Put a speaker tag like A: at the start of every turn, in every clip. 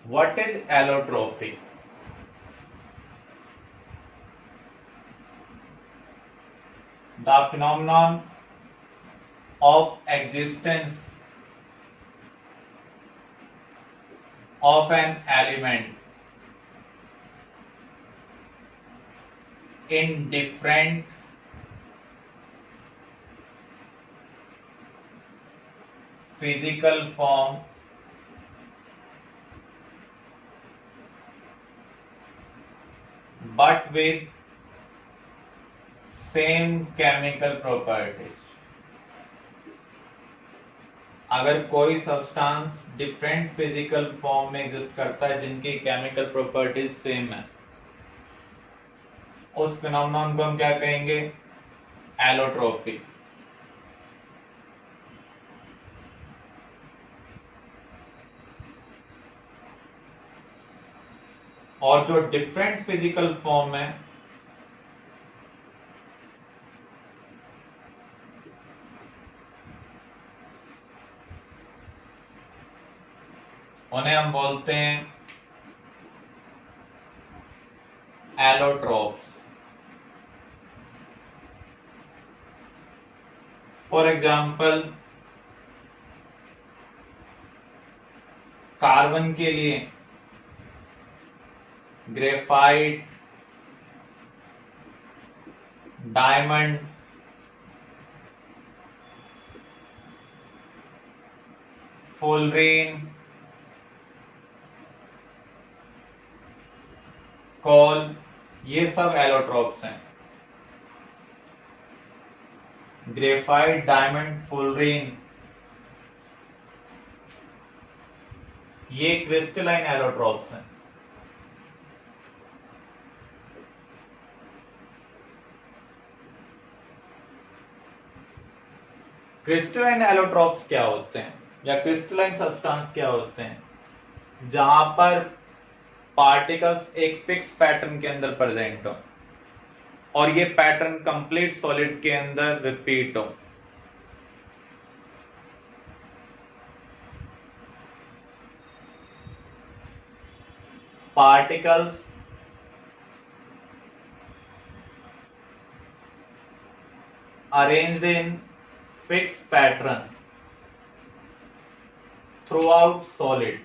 A: What is allotropy? The phenomenon of existence of an element in different physical form but with same chemical properties. अगर कोई substance different physical form में exist करता है जिनकी chemical properties same है, उस phenomenon को हम क्या कहेंगे? एलोट्रोपी। और जो डिफरेंट फिजिकल फॉर्म है उन्हें हम बोलते हैं एलोट्रोप्स। फॉर एग्जाम्पल, कार्बन के लिए ग्रेफाइट, डायमंड, फुलरीन, कोल, ये सब एलोट्रोप्स हैं। ग्रेफाइट, डायमंड, फुलरीन, ये क्रिस्टलाइन एलोट्रोप्स हैं। क्रिस्टलाइन एलोट्रोप्स क्या होते हैं या क्रिस्टलाइन सब्सटेंस क्या होते हैं? जहां पर पार्टिकल्स एक फिक्स पैटर्न के अंदर प्रेजेंट हो और ये पैटर्न कंप्लीट सॉलिड के अंदर रिपीट हो। Particles arranged in fixed pattern throughout solid,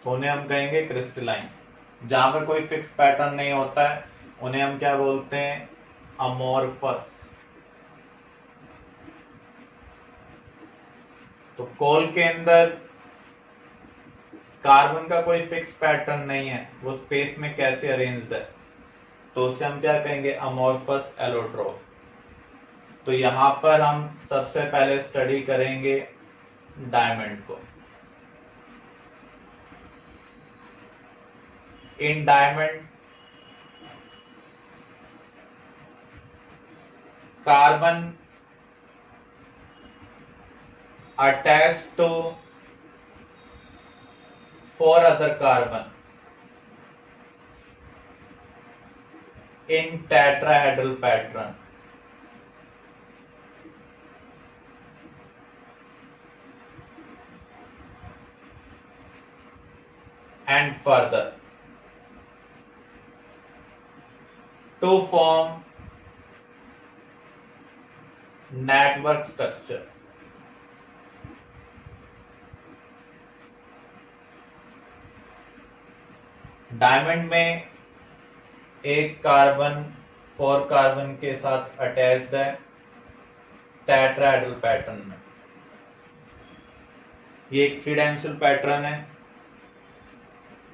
A: तो उन्हें हम कहेंगे क्रिस्टलाइन। जहां पर कोई फिक्स पैटर्न नहीं होता है उन्हें हम क्या बोलते हैं? अमोर्फस। तो कोल के अंदर कार्बन का कोई फिक्स पैटर्न नहीं है, वो स्पेस में कैसे अरेंज्ड है, तो उसे हम क्या कहेंगे? Amorphous allotrope. तो यहां पर हम सबसे पहले स्टडी करेंगे डायमंड को। In diamond carbon attached to 4 other carbon in tetrahedral pattern. And further to form network structure. Diamond में एक कार्बन 4 कार्बन के साथ अटैच्ड है टेट्राहेड्रल पैटर्न में। ये एक 3 डायमेंशनल पैटर्न है।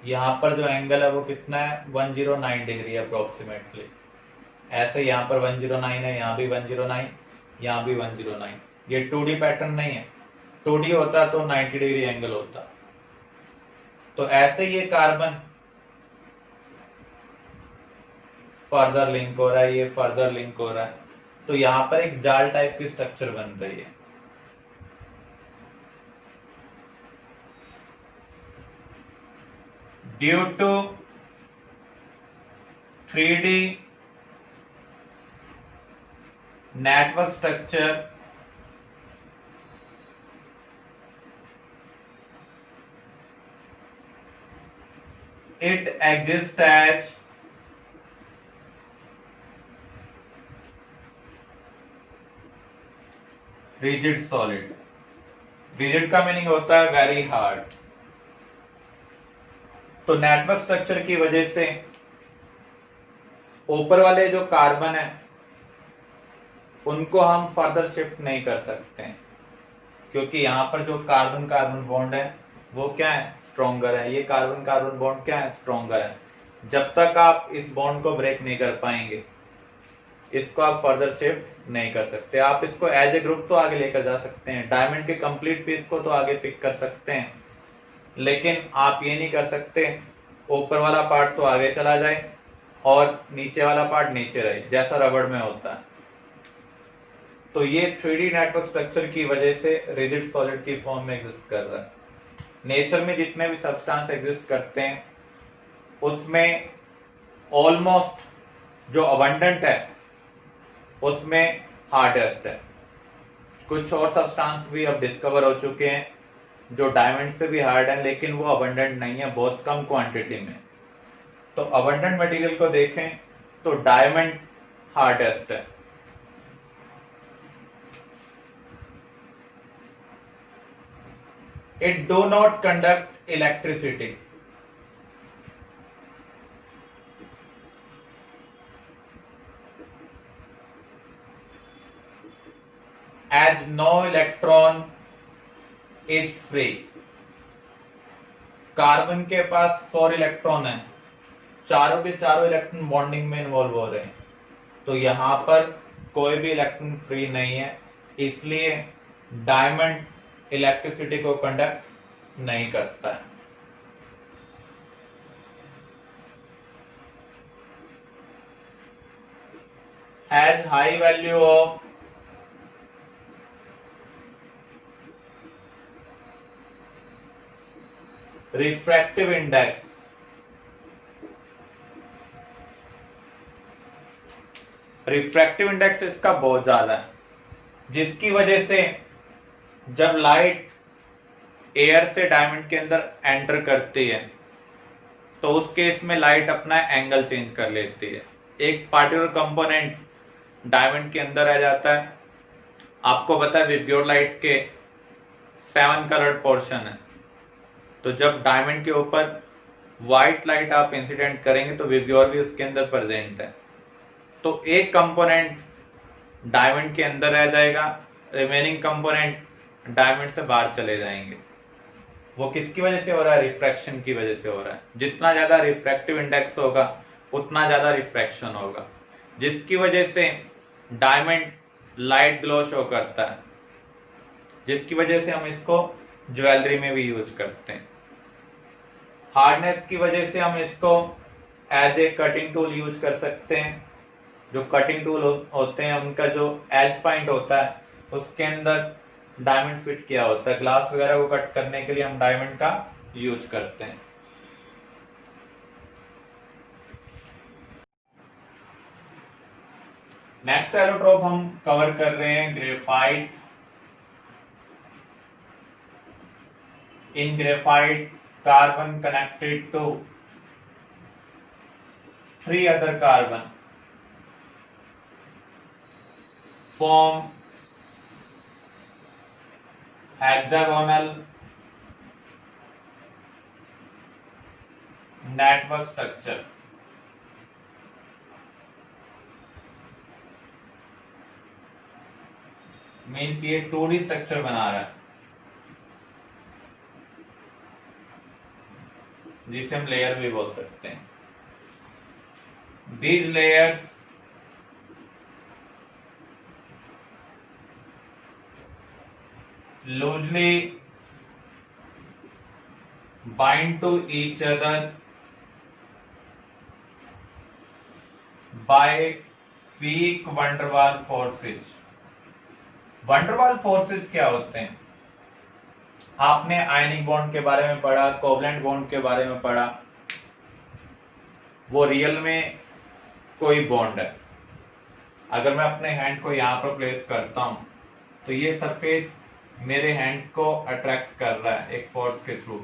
A: यहां पर जो एंगल है वो कितना है? 109 डिग्री अप्रोक्सीमेटली। ऐसे यहां पर 109 है, यहां भी 109, यहां भी 109। ये 2D पैटर्न नहीं है। 2D होता तो 90 डिग्री एंगल होता। तो ऐसे ये कार्बन फर्दर लिंक हो रहा है, ये फर्दर लिंक हो रहा है, तो यहां पर एक जाल टाइप की स्ट्रक्चर बन रही है। Due to 3D network structure it exists as rigid solid. Rigid का मीनिंग होता है वेरी हार्ड। तो नेटवर्क स्ट्रक्चर की वजह से ऊपर वाले जो कार्बन है उनको हम फर्दर शिफ्ट नहीं कर सकते हैं, क्योंकि यहां पर जो कार्बन कार्बन बॉन्ड है वो क्या है, स्ट्रॉन्गर है। ये कार्बन कार्बन बॉन्ड क्या है, स्ट्रॉन्गर है। जब तक आप इस बॉन्ड को ब्रेक नहीं कर पाएंगे, इसको आप फर्दर शिफ्ट नहीं कर सकते। आप इसको एज ए ग्रुप तो आगे लेकर जा सकते हैं, डायमंड के कंप्लीट पीस को तो आगे पिक कर सकते हैं, लेकिन आप ये नहीं कर सकते ऊपर वाला पार्ट तो आगे चला जाए और नीचे वाला पार्ट नीचे रहे, जैसा रबड़ में होता है। तो ये 3D नेटवर्क स्ट्रक्चर की वजह से रिजिड सॉलिड की फॉर्म में एग्जिस्ट कर रहा है। नेचर में जितने भी सब्सटेंस एग्जिस्ट करते हैं उसमें ऑलमोस्ट जो अबंडेंट है उसमें हार्डेस्ट है। कुछ और सब्सटेंस भी अब डिस्कवर हो चुके हैं जो डायमंड से भी हार्ड है, लेकिन वो अबंडेंट नहीं है, बहुत कम क्वांटिटी में। तो अबंडेंट मटेरियल को देखें तो डायमंड हार्डेस्ट है। It do not conduct electricity. As no electron is free. Carbon के पास 4 इलेक्ट्रॉन है, चारों के चारों इलेक्ट्रॉन बॉन्डिंग में इन्वॉल्व हो रहे हैं, तो यहां पर कोई भी इलेक्ट्रॉन फ्री नहीं है, इसलिए डायमंड इलेक्ट्रिसिटी को कंडक्ट नहीं करता है। Has high value of refractive index. Refractive index इसका बहुत ज्यादा है, जिसकी वजह से जब लाइट एयर से डायमंड के अंदर एंटर करती है तो उस केस में लाइट अपना एंगल चेंज कर लेती है। एक पार्टिकुलर कंपोनेंट डायमंड के अंदर आ जाता है। आपको पता है विबग्योर लाइट के 7 कलर्ड पोर्शन है, तो जब डायमंड के ऊपर व्हाइट लाइट आप इंसिडेंट करेंगे तो विबग्योर भी उसके अंदर प्रेजेंट है। तो एक कंपोनेंट डायमंड के अंदर रह जाएगा, रिमेनिंग कंपोनेंट डायमंड से बाहर चले जाएंगे। वो किसकी वजह से हो रहा है, रिफ्रैक्शन की वजह से हो रहा है। जितना ज्यादा रिफ्रैक्टिव इंडेक्स होगा उतना ज्यादा रिफ्रैक्शन होगा, जिसकी वजह से डायमंड लाइट ग्लो शो करता है, जिसकी वजह से हम इसको ज्वेलरी में भी यूज करते हैं। हार्डनेस की वजह से हम इसको as a cutting tool use कर सकते हैं। जो कटिंग टूल होते हैं उनका जो एज पॉइंट होता है उसके अंदर डायमंड फिट किया होता है। ग्लास वगैरह को कट करने के लिए हम डायमंड का यूज करते हैं। नेक्स्ट एलोट्रोप हम कवर कर रहे हैं graphite. In graphite carbon connected to 3 other carbon form hexagonal network structure। Means ये 2D स्ट्रक्चर बना रहा है, जिसे हम लेयर भी बोल सकते हैं। These layers loosely bind to each other by weak van der Waals forces। van der Waals forces क्या होते हैं? आपने आयनिक बॉन्ड के बारे में पढ़ा, कोवलेंट बॉन्ड के बारे में पढ़ा। वो रियल में कोई बॉन्ड है। अगर मैं अपने हैंड को यहां पर प्लेस करता हूं तो ये सरफेस मेरे हैंड को अट्रैक्ट कर रहा है एक फोर्स के थ्रू।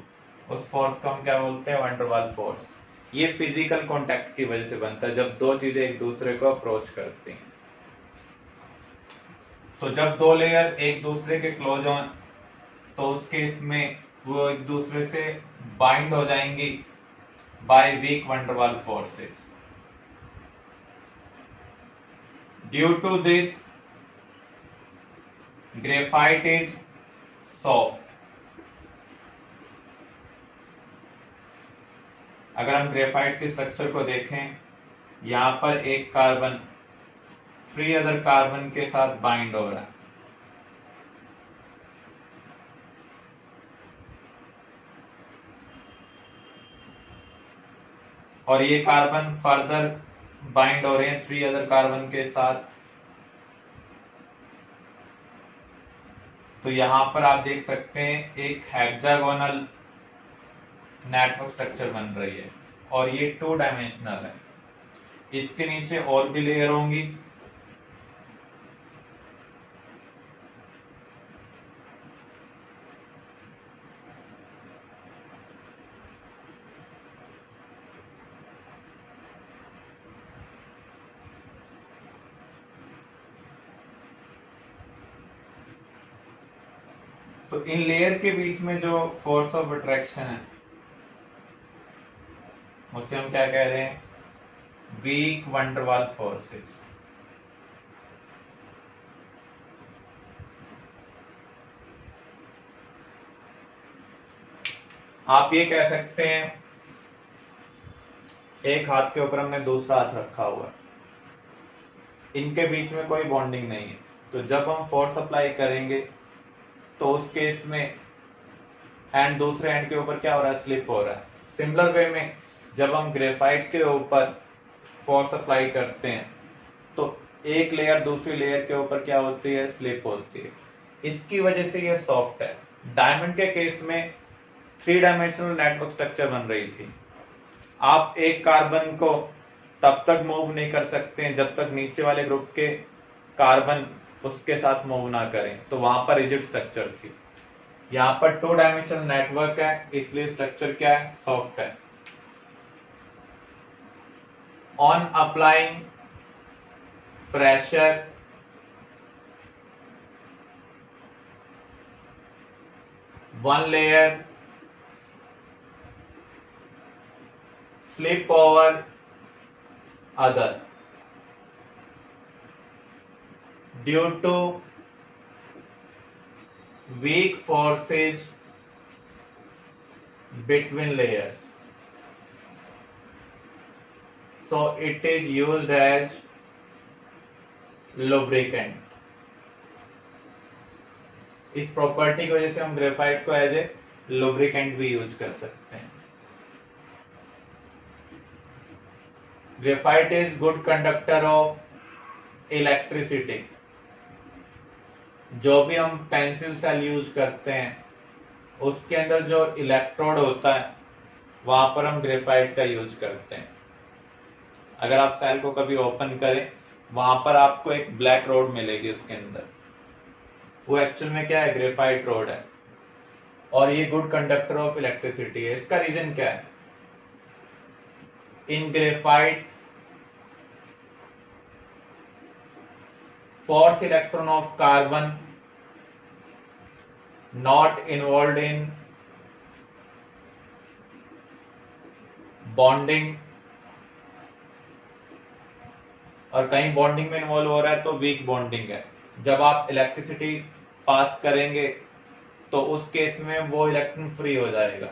A: उस फोर्स को हम क्या बोलते हैं, वैन डर वाल्स फोर्स। ये फिजिकल कांटेक्ट की वजह से बनता है, जब दो चीजें एक दूसरे को अप्रोच करती हैं। तो जब दो लेयर एक दूसरे के क्लोज हों तो उस केस में वो एक दूसरे से बाइंड हो जाएंगी by weak van der Waals forces. Due to this graphite is soft. अगर हम ग्रेफाइट के स्ट्रक्चर को देखें, यहां पर एक कार्बन फ्री अदर कार्बन के साथ बाइंड हो रहा है, और ये कार्बन फर्दर बाइंड हो रहे हैं थ्री अदर कार्बन के साथ। तो यहां पर आप देख सकते हैं एक हेक्सागोनल नेटवर्क स्ट्रक्चर बन रही है, और ये 2 डायमेंशनल है। इसके नीचे और भी लेयर होंगी, तो इन लेयर के बीच में जो फोर्स ऑफ अट्रैक्शन है उसे हम क्या कह रहे हैं, weak van der Waals forces. आप ये कह सकते हैं एक हाथ के ऊपर हमने दूसरा हाथ रखा हुआ है, इनके बीच में कोई बॉन्डिंग नहीं है, तो जब हम फोर्स अप्लाई करेंगे तो उस केस में हैंड दूसरे हैंड के ऊपर क्या हो रहा है, स्लिप हो रहा है। सिमिलर वे में जब हम ग्रेफाइट के ऊपर फोर्स अप्लाई करते हैं तो एक लेयर दूसरी लेयर के ऊपर क्या होती है, स्लिप होती है। इसकी वजह से ये सॉफ्ट है। डायमंड के केस में 3 डायमेंशनल नेटवर्क स्ट्रक्चर बन रही थी। आप एक कार्बन को तब तक मूव नहीं कर सकते हैं जब तक नीचे वाले ग्रुप के कार्बन उसके साथ मूव ना करें, तो वहां पर रिजिड स्ट्रक्चर थी। यहां पर 2 डायमेंशनल नेटवर्क है, इसलिए स्ट्रक्चर क्या है, सॉफ्ट है। On applying pressure one layer slip over other due to weak forces between layers, so it is used as lubricant। इस प्रॉपर्टी की वजह से हम ग्रेफाइट को एज ए लुब्रिकेंट भी यूज कर सकते हैं। Graphite is good conductor of electricity. जो भी हम पेंसिल सेल यूज करते हैं उसके अंदर जो इलेक्ट्रोड होता है वहां पर हम ग्रेफाइट का यूज करते हैं। अगर आप सेल को कभी ओपन करें वहां पर आपको एक ब्लैक रोड मिलेगी, उसके अंदर वो एक्चुअल में क्या है, ग्रेफाइट रोड है, और ये गुड कंडक्टर ऑफ इलेक्ट्रिसिटी है। इसका रीजन क्या है, in graphite fourth electron of carbon not involve in bonding, और कहीं बॉन्डिंग में इन्वॉल्व हो रहा है तो वीक बॉन्डिंग है। जब आप इलेक्ट्रिसिटी पास करेंगे तो उस केस में वो इलेक्ट्रॉन फ्री हो जाएगा।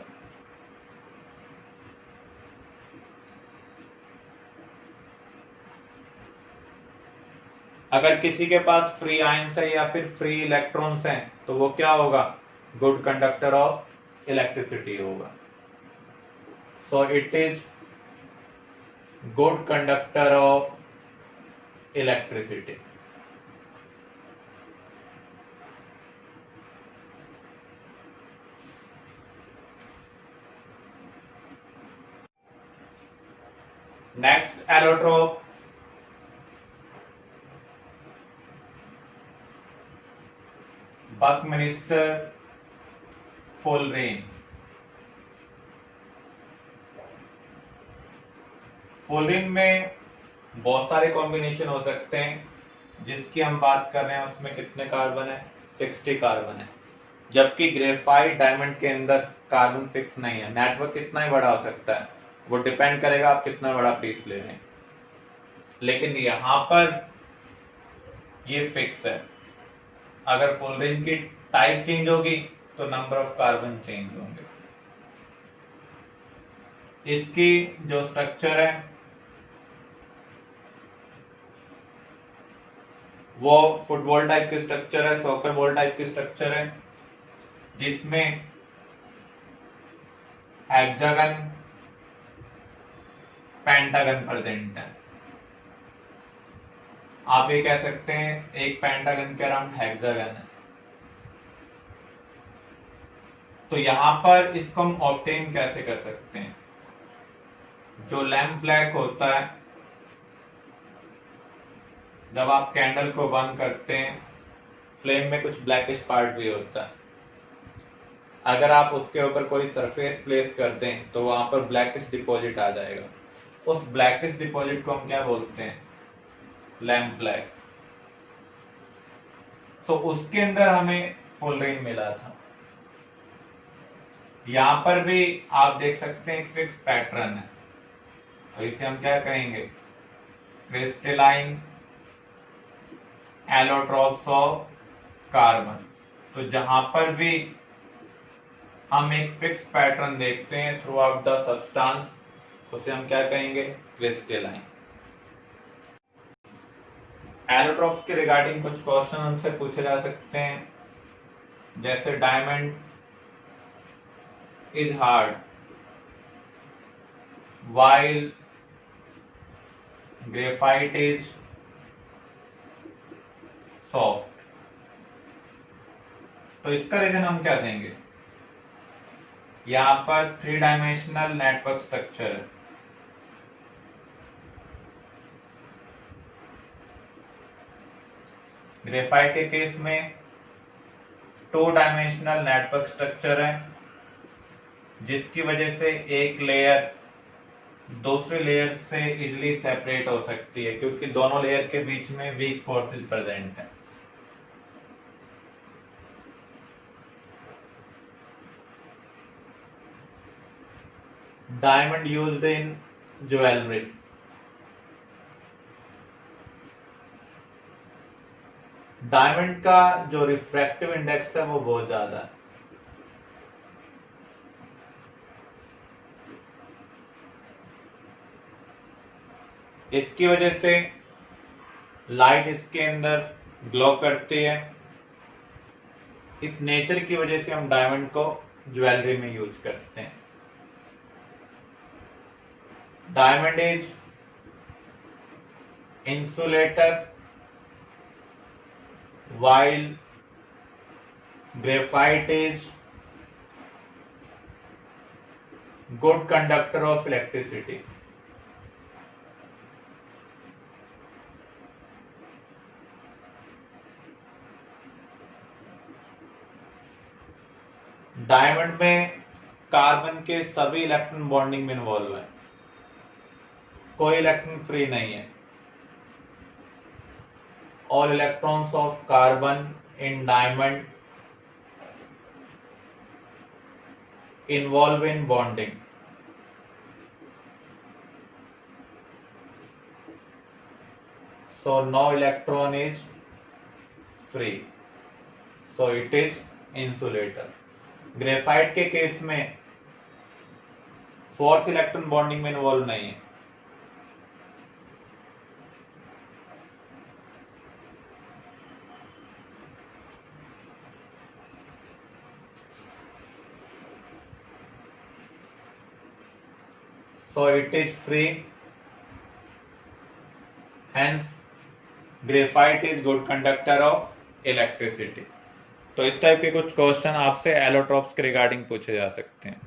A: अगर किसी के पास फ्री आयंस है या फिर फ्री इलेक्ट्रॉन्स हैं तो वो क्या होगा, गुड कंडक्टर ऑफ इलेक्ट्रिसिटी होगा। So it is good conductor of electricity. Next allotrope, buckminster fullerene. Fullerene में बहुत सारे कॉम्बिनेशन हो सकते हैं, जिसकी हम बात कर रहे हैं उसमें कितने कार्बन है, 60 कार्बन है। जबकि ग्रेफाइट डायमंड के अंदर कार्बन फिक्स नहीं है, नेटवर्क कितना ही बड़ा हो सकता है, वो डिपेंड करेगा आप कितना बड़ा पीस ले रहे हैं। लेकिन यहां पर ये फिक्स है, अगर फुलरिन की टाइप चेंज होगी तो नंबर ऑफ कार्बन चेंज होंगे। इसकी जो स्ट्रक्चर है वो फुटबॉल टाइप की स्ट्रक्चर है, सॉकर बॉल टाइप की स्ट्रक्चर है, जिसमें हेक्सागन पेंटागन प्रेजेंट है। आप ये कह सकते हैं एक पेंटागन के अराउंड हेक्सागन है। तो यहां पर इसको हम ऑब्टेन कैसे कर सकते हैं? जो लैम्प ब्लैक होता है, जब आप कैंडल को बर्न करते हैं फ्लेम में कुछ ब्लैकिश पार्ट भी होता है। अगर आप उसके ऊपर कोई सरफेस प्लेस कर दें तो वहां पर ब्लैकिश डिपॉजिट आ जाएगा। उस ब्लैकिश डिपॉजिट को हम क्या बोलते हैं? Lamp black. तो उसके अंदर हमें फुलरिन मिला था। यहां पर भी आप देख सकते हैं एक फिक्स पैटर्न है, तो इसे हम क्या कहेंगे? Crystalline allotropes of carbon. तो जहां पर भी हम एक फिक्स पैटर्न देखते हैं थ्रू आउट द सब्सटेंस, उसे हम क्या कहेंगे? क्रिस्टलाइन। एलोट्रॉप्स के रिगार्डिंग कुछ क्वेश्चन हमसे पूछे जा सकते हैं, जैसे diamond is hard while graphite is soft। तो इसका रीजन हम क्या देंगे? यहां पर 3 डायमेंशनल नेटवर्क स्ट्रक्चर है। ग्रेफाइट के केस में 2 डायमेंशनल नेटवर्क स्ट्रक्चर है, जिसकी वजह से एक लेयर दूसरे लेयर से इजिली सेपरेट हो सकती है, क्योंकि दोनों लेयर के बीच में वीक फोर्सेस प्रेजेंट है। Diamond used in jewellery. Diamond का जो रिफ्रैक्टिव इंडेक्स है वो बहुत ज्यादा है। इसकी वजह से लाइट इसके अंदर ग्लो करती है। इस नेचर की वजह से हम डायमंड को ज्वेलरी में यूज करते हैं। Diamond is insulator while graphite is good conductor of electricity। Diamond में कार्बन के सभी इलेक्ट्रॉन बॉन्डिंग में इन्वॉल्व है, कोई इलेक्ट्रॉन फ्री नहीं है। All electrons of carbon in diamond involve in bonding। So no electron is free, so it is insulator। Graphite के case में 4th इलेक्ट्रॉन बॉन्डिंग में इन्वॉल्व नहीं है। So it is free, hence graphite is good conductor of electricity। तो इस type के कुछ question आपसे एलोट्रॉप्स के रिगार्डिंग पूछे जा सकते हैं।